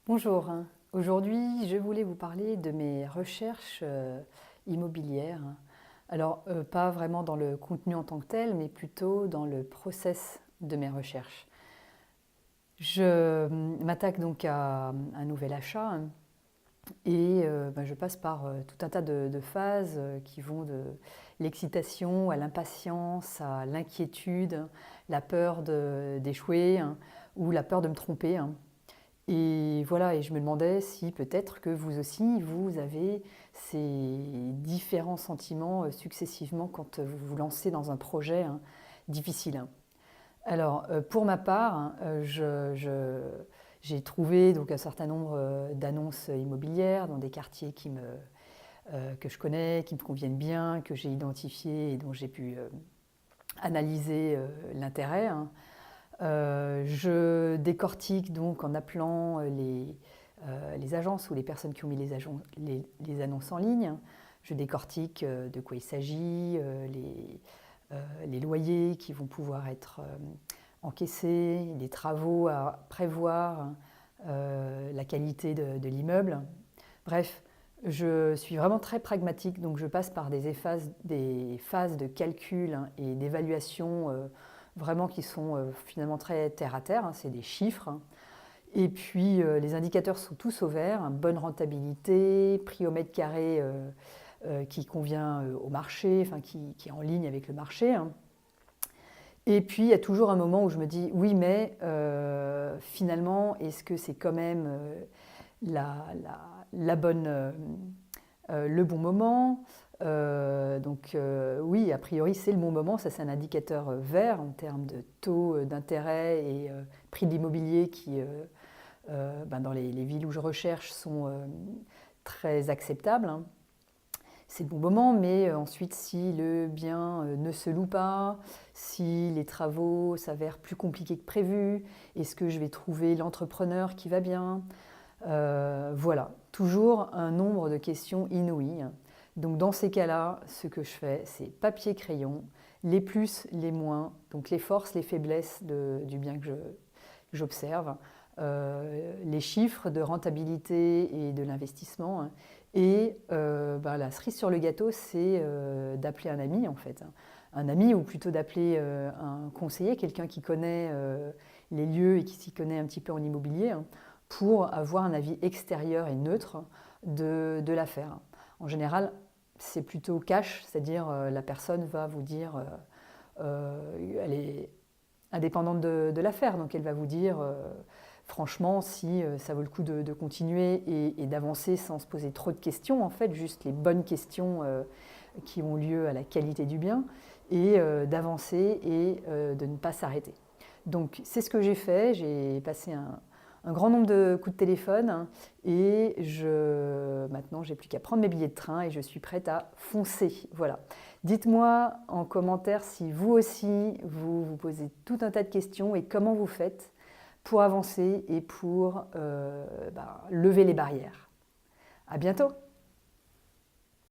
Bonjour, aujourd'hui je voulais vous parler de mes recherches immobilières. Alors pas vraiment dans le contenu en tant que tel, mais plutôt dans le process de mes recherches. Je m'attaque donc à un nouvel achat et je passe par tout un tas de phases qui vont de l'excitation à l'impatience, à l'inquiétude, la peur d'échouer ou la peur de me tromper. Et voilà, et je me demandais si peut-être que vous aussi, vous avez ces différents sentiments successivement quand vous vous lancez dans un projet difficile. Alors, pour ma part, j'ai trouvé donc un certain nombre d'annonces immobilières dans des quartiers que je connais, qui me conviennent bien, que j'ai identifiés et dont j'ai pu analyser l'intérêt. Je décortique donc en appelant les agences ou les personnes qui ont mis les annonces en ligne. Je décortique de quoi il s'agit, les loyers qui vont pouvoir être encaissés, les travaux à prévoir, la qualité de l'immeuble. Bref, je suis vraiment très pragmatique, donc je passe par des phases de calcul et d'évaluation vraiment qui sont finalement très terre à terre, c'est des chiffres. Et puis les indicateurs sont tous au vert, bonne rentabilité, prix au mètre carré qui convient au marché, enfin qui est en ligne avec le marché. Et puis il y a toujours un moment où je me dis oui mais finalement est-ce que c'est quand même la, la bonne, le bon moment. Oui, a priori c'est le bon moment, ça c'est un indicateur vert en termes de taux d'intérêt et prix de l'immobilier qui, dans les villes où je recherche, sont très acceptables. C'est le bon moment, mais ensuite si le bien ne se loue pas, si les travaux s'avèrent plus compliqués que prévu, est-ce que je vais trouver l'entrepreneur qui va bien? Voilà, toujours un nombre de questions inouïes. Donc dans ces cas-là, ce que je fais, c'est papier-crayon, les plus, les moins, donc les forces, les faiblesses du bien que j'observe, les chiffres de rentabilité et de l'investissement. Et la cerise sur le gâteau, c'est d'appeler un ami en fait. Un ami ou plutôt d'appeler un conseiller, quelqu'un qui connaît les lieux et qui s'y connaît un petit peu en immobilier, pour avoir un avis extérieur et neutre de l'affaire. En général, c'est plutôt cash, c'est-à-dire la personne va vous dire, elle est indépendante de l'affaire, donc elle va vous dire franchement si ça vaut le coup de continuer et d'avancer sans se poser trop de questions, en fait, juste les bonnes questions qui ont lieu à la qualité du bien, et d'avancer et de ne pas s'arrêter. Donc c'est ce que j'ai fait, j'ai passé un grand nombre de coups de téléphone et maintenant j'ai plus qu'à prendre mes billets de train et je suis prête à foncer. Voilà. Dites-moi en commentaire si vous aussi vous vous posez tout un tas de questions et comment vous faites pour avancer et pour lever les barrières. À bientôt!